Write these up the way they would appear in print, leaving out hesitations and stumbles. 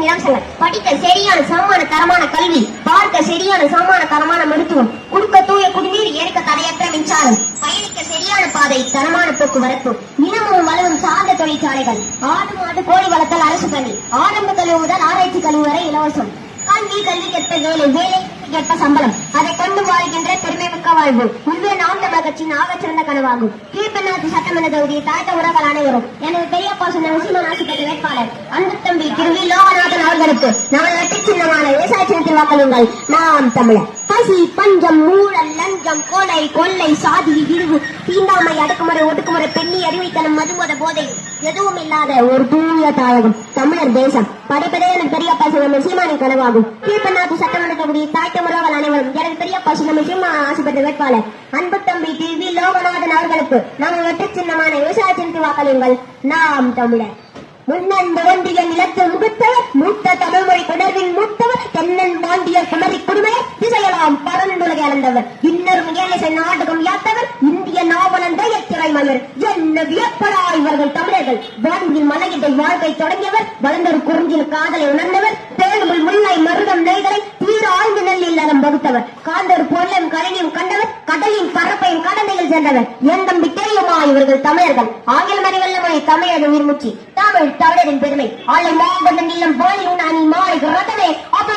இலவசங்கள், படிக்க சரியான சமமான தரமான கல்வி, பார்க்க சரியான சமமான தரமான மருத்துவம், குடுக்க தூய குடிநீர், ஏற்க தடையற்ற மின்சாரம், பயணிக்க சரியான பாதை, தரமான போக்குவரத்து, நிலமும் வளமும் சார்ந்த தொழிற்சாலைகள், ஆடு மாடு கோழி வளர்த்தல் அரசு பள்ளி, ஆரம்ப கல்வி முதல் ஆராய்ச்சி கல்வி வரை இலவசம். கல்விக்கேற்ற வேலை, வேலைக்கேற்ற சம்பளம், அதை கொண்டு வாழ்கின்ற பெருமைமிக்க வாழ்வு இதுவே நாம் தமிழர் கட்சியின் ஆகச்சிறந்த கனவாகும். கீழ்பெண்ணாத்து சட்டமன்ற தொகுதியை தாழ்த்த உறவுகள் அனைவரும் எனது பெரியப்பா சொன்ன முஸ்லிம் ஆசிரியர் வேட்பாளர் அன்பு தம்பி திருவி லோகநாதன் அவர்களுக்கு நமது வெற்றி சின்னமான விவசாய சின்னத்தில் வாக்களியுங்கள். நாம் தமிழர். பசி, பஞ்சம், ஊழல், லஞ்சம், கொலை, கொள்ளை, சாதி, இழிவு, தீண்டாமை, அடக்குமுறை, ஒடுக்குமுறை, பெண்ணி, அறிவைத்தனம், மதுமத போதை எதுவும் இல்லாத ஒரு தூய தாயகம் தமிழர் தேசம். படிப்பதே எனக்கு பெரியப்பா சொன்ன முஸ்லிமானின் கனவாகும். கீழ்பெண்ணாத்து சட்டமன்ற தொகுதியை தாழ்த்த உறவுகள் அனைவரும் எனது பெரியப்பா சொன்ன முஸ்லிம் ஆசைப்பட்ட வேட்பாளர் அன்பு தம்பி திருவி லோகநாதன் அவர்களுக்கு நமது வெற்றி சின்னமான விவசாய சின்னத்தில் வாக்களியுங்கள். நாம் தமிழர். முன்னந்த ஒன்றிய நிலத்தில் முகுத்தவர், மூத்த தமிழ்மொழி தொடர்பின் மூத்தவர், தென்னன் பாண்டிய குமரி குடுமையர், திசையலாம் பரந்துலகை அளந்தவர், இன்னொரு முயலிசை நாடகம் யாத்தவர், இந்திய நாவலன் திரை மலர், என்ன வியப்படா இவர்கள் தமிழர்கள். வான்கில் மலையிடை வாழ்க்கை தொடங்கியவர், வளர்ந்தொரு குறிஞ்சில் காதலை உணர்ந்தவர், தேடுமுள் முல்லை மருதம் நெய்தலை தீர ஆய்ந்து நெல்லில் நலம் வகுத்தவர், காந்தொரு பொருளையும் கலைஞையும் கண்டவர், கடலின் பரப்பையும் கடந்தையில் சென்றவர். என் தம்பி தெரியுமா இவர்கள் தமிழர்கள். ஆங்கில மறிவல்லமை தமிழக உயிர்முச்சி, தமிழ் தமிழரின் பெருமை, ஆலை மாவட்டம் இல்லம் வாழி உண்ணி மாலை ரத்தமே அப்பே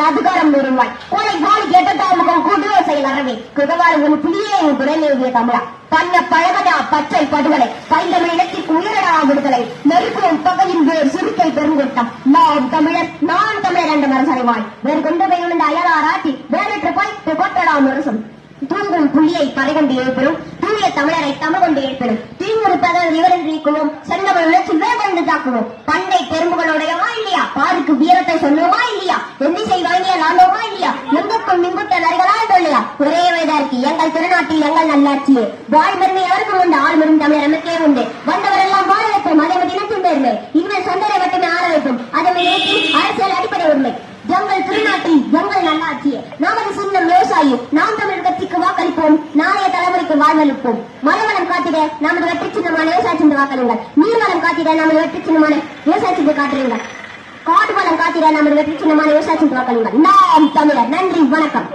அதிகாரம் வருவாய் கோலை வாழி எட்டாமுகம் கூட்டுவ செயல் அறவே குகவாறு ஒரு புலியே குறைநிறுவிய தமிழா பண்ண பழகடா பச்சை படுகொலை பைந்தமிழ் இடத்திற்கு உயரடா விடுதலை நெருக்கும் பகையின் வேர் சுருக்கை பெருங்கொட்டம் நாம் தமிழர் நான் தமிழர் என்ற மரசறைவாய் வேறு கொண்டு போய் விழுந்த அயலாராட்டி வேறற்ற போய் கொட்டடா முரசும் தூங்கும் புலியை பறைகொண்டு எழுப்பிடும் தூய தமிழரை தமிழ் கொண்டு எழுப்பிடும் திருமுறுப்பதன் இவரென்று நீக்குவோம் செந்தமிழ் உணர்ச்சி வேகொண்டு தாக்குவோம் பண்டை பெரும்புகளுடையவா இல்லையா பாருக்கு வீரத்தை சொல்லுவோமா இல்லையா எந்திசை வாங்கிய நாண்டோமா இல்லையா எங்குக்கும் மிங்குட்ட நரிகளால் சொல்லையா ஒரே வயதாருக்கு எங்கள் திருநாட்டில் எங்கள் நல்லாட்சியே வாழ்மெருமை எவருக்கும் உண்டு ஆழ்மெரும் தமிழ் நமக்கே உண்டு வந்தவரெல்லாம் வாழ வைப்போம் அதை தினத்தின் பெருமை இனிமேல் சொந்தரை மட்டுமே ஆள வைப்போம் அதை அரசியல் அடிப்படை உண்மை எங்கள் திருநாட்டில் எங்கள் நல்லாட்சியே நமது சின்னம் விவசாயி நாம் தமிழர் கட்சிக்கு வாக்களிப்போம் நாளைய தலைமுறைக்கு வாழ்வளிப்போம் மரவளம் காத்திட நமது வெற்றி சின்னமான விவசாய சின்ன வாக்களிங்கள் நீர்வளம் காத்திட நமது வெற்றி சின்னமான விவசாய சின்ன காட்டுறீங்கள் காடு வளம் காத்திட நமது வெற்றி சின்னமான விவசாய சின்ன வாக்களிங்கள் நாம் தமிழர் நன்றி வணக்கம்.